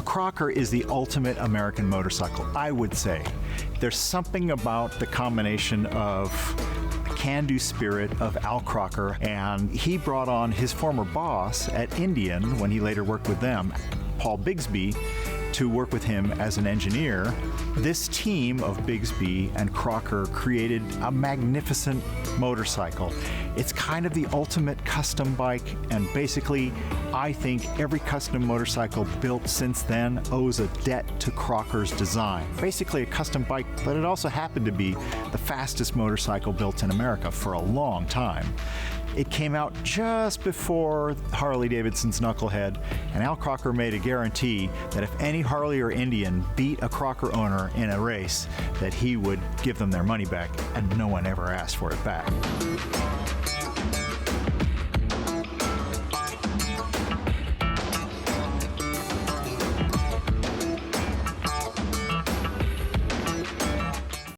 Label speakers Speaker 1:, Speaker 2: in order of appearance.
Speaker 1: Crocker is the ultimate American motorcycle, I would say. There's something about the combination of can-do spirit of Al Crocker, and he brought on his former boss at Indian, when he later worked with them, Paul Bigsby, to work with him as an engineer. This team of Bigsby and Crocker created a magnificent motorcycle. It's kind of the ultimate custom bike, and basically, I think every custom motorcycle built since then owes a debt to Crocker's design. Basically a custom bike, but it also happened to be the fastest motorcycle built in America for a long time. It came out just before Harley-Davidson's Knucklehead, and Al Crocker made a guarantee that if any Harley or Indian beat a Crocker owner in a race, that he would give them their money back, and no one ever asked for it back.